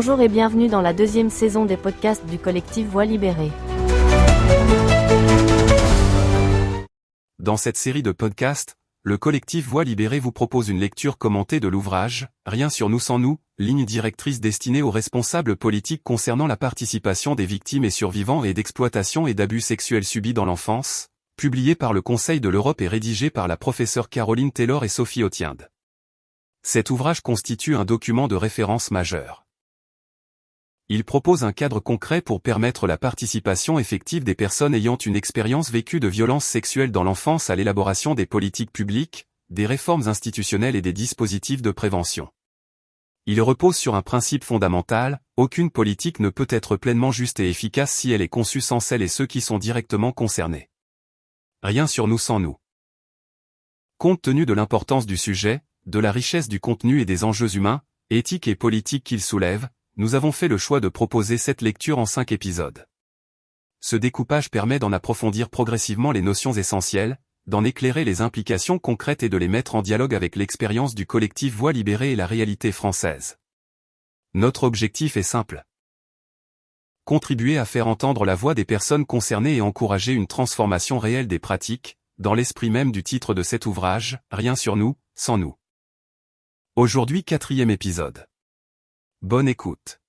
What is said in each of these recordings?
Bonjour et bienvenue dans la deuxième saison des podcasts du collectif Voix libérée. Dans cette série de podcasts, le collectif Voix libérée vous propose une lecture commentée de l'ouvrage « Rien sur nous sans nous », ligne directrice destinée aux responsables politiques concernant la participation des victimes et survivants et d'exploitation et d'abus sexuels subis dans l'enfance, publié par le Conseil de l'Europe et rédigé par la professeure Caroline Taylor et Sophie Otiende. Cet ouvrage constitue un document de référence majeur. Il propose un cadre concret pour permettre la participation effective des personnes ayant une expérience vécue de violences sexuelles dans l'enfance à l'élaboration des politiques publiques, des réformes institutionnelles et des dispositifs de prévention. Il repose sur un principe fondamental, aucune politique ne peut être pleinement juste et efficace si elle est conçue sans celles et ceux qui sont directement concernés. Rien sur nous sans nous. Compte tenu de l'importance du sujet, de la richesse du contenu et des enjeux humains, éthiques et politiques qu'il soulève, nous avons fait le choix de proposer cette lecture en 5 épisodes. Ce découpage permet d'en approfondir progressivement les notions essentielles, d'en éclairer les implications concrètes et de les mettre en dialogue avec l'expérience du collectif Voix libérée et la réalité française. Notre objectif est simple. Contribuer à faire entendre la voix des personnes concernées et encourager une transformation réelle des pratiques, dans l'esprit même du titre de cet ouvrage, Rien sur nous, sans nous. Aujourd'hui 4e épisode. Bonne écoute.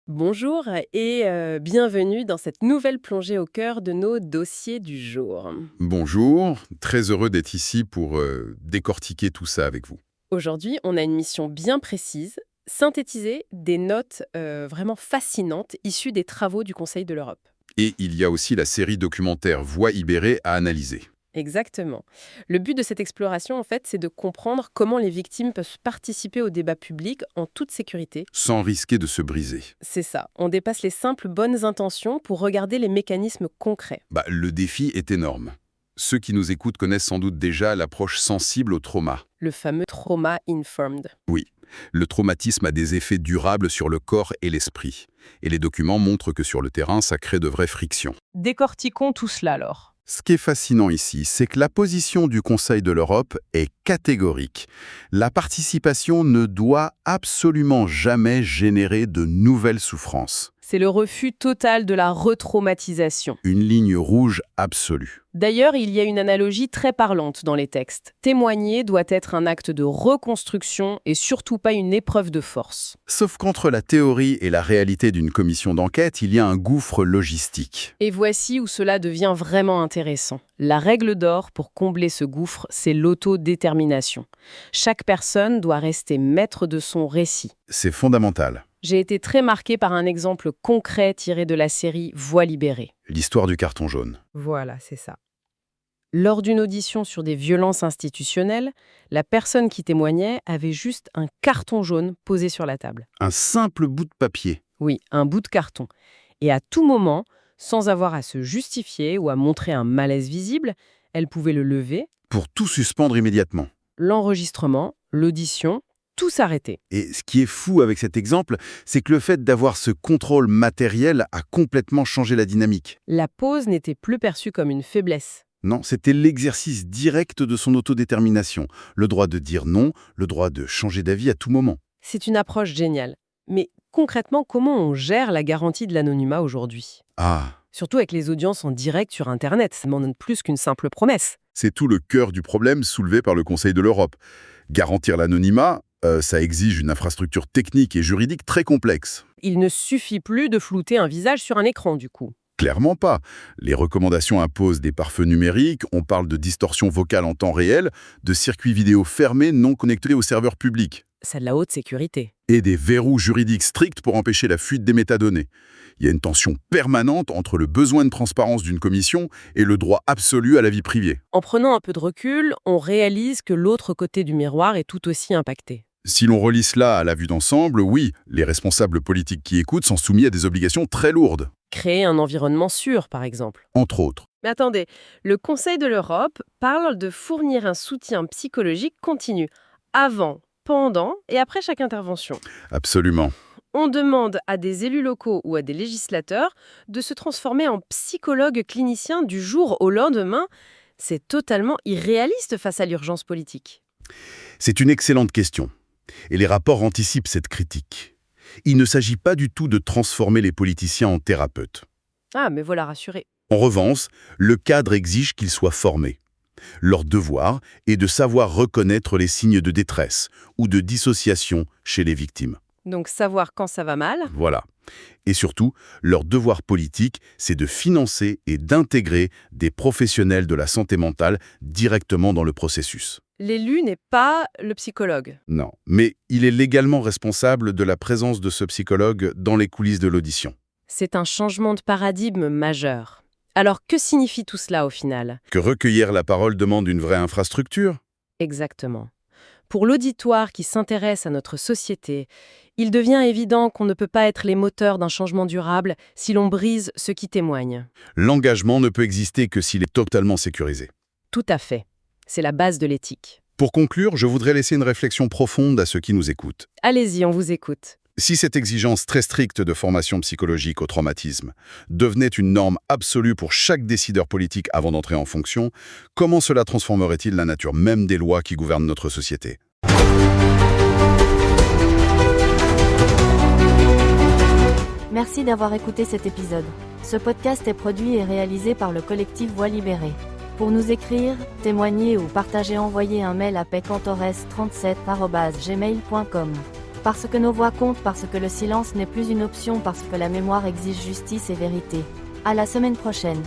Bonjour et bienvenue dans cette nouvelle plongée au cœur de nos dossiers du jour. Bonjour, très heureux d'être ici pour décortiquer tout ça avec vous. Aujourd'hui, on a une mission bien précise, synthétiser des notes vraiment fascinantes issues des travaux du Conseil de l'Europe. Et il y a aussi la série documentaire Voix libérée à analyser. Exactement. Le but de cette exploration, en fait, c'est de comprendre comment les victimes peuvent participer au débat public en toute sécurité. Sans risquer de se briser. C'est ça. On dépasse les simples bonnes intentions pour regarder les mécanismes concrets. Le défi est énorme. Ceux qui nous écoutent connaissent sans doute déjà l'approche sensible au trauma. Le fameux trauma-informed. Oui, le traumatisme a des effets durables sur le corps et l'esprit. Et les documents montrent que sur le terrain, ça crée de vraies frictions. Décortiquons tout cela alors. Ce qui est fascinant ici, c'est que la position du Conseil de l'Europe est catégorique. La participation ne doit absolument jamais générer de nouvelles souffrances. C'est le refus total de la retraumatisation. Une ligne rouge absolue. D'ailleurs, il y a une analogie très parlante dans les textes. Témoigner doit être un acte de reconstruction et surtout pas une épreuve de force. Sauf qu'entre la théorie et la réalité d'une commission d'enquête, il y a un gouffre logistique. Et voici où cela devient vraiment intéressant. La règle d'or pour combler ce gouffre, c'est l'autodétermination. Chaque personne doit rester maître de son récit. C'est fondamental. J'ai été très marquée par un exemple concret tiré de la série Voix libérée. L'histoire du carton jaune. Voilà, c'est ça. Lors d'une audition sur des violences institutionnelles, la personne qui témoignait avait juste un carton jaune posé sur la table. Un simple bout de papier. Oui, un bout de carton. Et à tout moment, sans avoir à se justifier ou à montrer un malaise visible, elle pouvait le lever. Pour tout suspendre immédiatement. L'enregistrement, l'audition, tout s'arrêtait. Et ce qui est fou avec cet exemple, c'est que le fait d'avoir ce contrôle matériel a complètement changé la dynamique. La pause n'était plus perçue comme une faiblesse. Non, c'était l'exercice direct de son autodétermination. Le droit de dire non, le droit de changer d'avis à tout moment. C'est une approche géniale. Mais concrètement, comment on gère la garantie de l'anonymat aujourd'hui ? Surtout avec les audiences en direct sur Internet, ça demande plus qu'une simple promesse. C'est tout le cœur du problème soulevé par le Conseil de l'Europe. Garantir l'anonymat, ça exige une infrastructure technique et juridique très complexe. Il ne suffit plus de flouter un visage sur un écran, du coup. Clairement pas. Les recommandations imposent des pare-feux numériques, on parle de distorsion vocale en temps réel, de circuits vidéo fermés non connectés aux serveurs publics. C'est de la haute sécurité. Et des verrous juridiques stricts pour empêcher la fuite des métadonnées. Il y a une tension permanente entre le besoin de transparence d'une commission et le droit absolu à la vie privée. En prenant un peu de recul, on réalise que l'autre côté du miroir est tout aussi impacté. Si l'on relie cela à la vue d'ensemble, oui, les responsables politiques qui écoutent sont soumis à des obligations très lourdes. Créer un environnement sûr, par exemple. Entre autres. Mais attendez, le Conseil de l'Europe parle de fournir un soutien psychologique continu, avant, pendant et après chaque intervention. Absolument. On demande à des élus locaux ou à des législateurs de se transformer en psychologues cliniciens du jour au lendemain. C'est totalement irréaliste face à l'urgence politique. C'est une excellente question. Et les rapports anticipent cette critique. Il ne s'agit pas du tout de transformer les politiciens en thérapeutes. Ah, mais voilà, rassuré. En revanche, le cadre exige qu'ils soient formés. Leur devoir est de savoir reconnaître les signes de détresse ou de dissociation chez les victimes. Donc savoir quand ça va mal. Voilà. Et surtout, leur devoir politique, c'est de financer et d'intégrer des professionnels de la santé mentale directement dans le processus. L'élu n'est pas le psychologue. Non, mais il est légalement responsable de la présence de ce psychologue dans les coulisses de l'audition. C'est un changement de paradigme majeur. Alors que signifie tout cela au final? Que recueillir la parole demande une vraie infrastructure? Exactement. Pour l'auditoire qui s'intéresse à notre société, il devient évident qu'on ne peut pas être les moteurs d'un changement durable si l'on brise ceux qui témoignent. L'engagement ne peut exister que s'il est totalement sécurisé. Tout à fait. C'est la base de l'éthique. Pour conclure, je voudrais laisser une réflexion profonde à ceux qui nous écoutent. Allez-y, on vous écoute. Si cette exigence très stricte de formation psychologique au traumatisme devenait une norme absolue pour chaque décideur politique avant d'entrer en fonction, comment cela transformerait-il la nature même des lois qui gouvernent notre société ? Merci d'avoir écouté cet épisode. Ce podcast est produit et réalisé par le collectif Voix libérée. Pour nous écrire, témoigner ou partager, envoyez un mail à pecantores37@gmail.com. Parce que nos voix comptent, parce que le silence n'est plus une option, parce que la mémoire exige justice et vérité. À la semaine prochaine.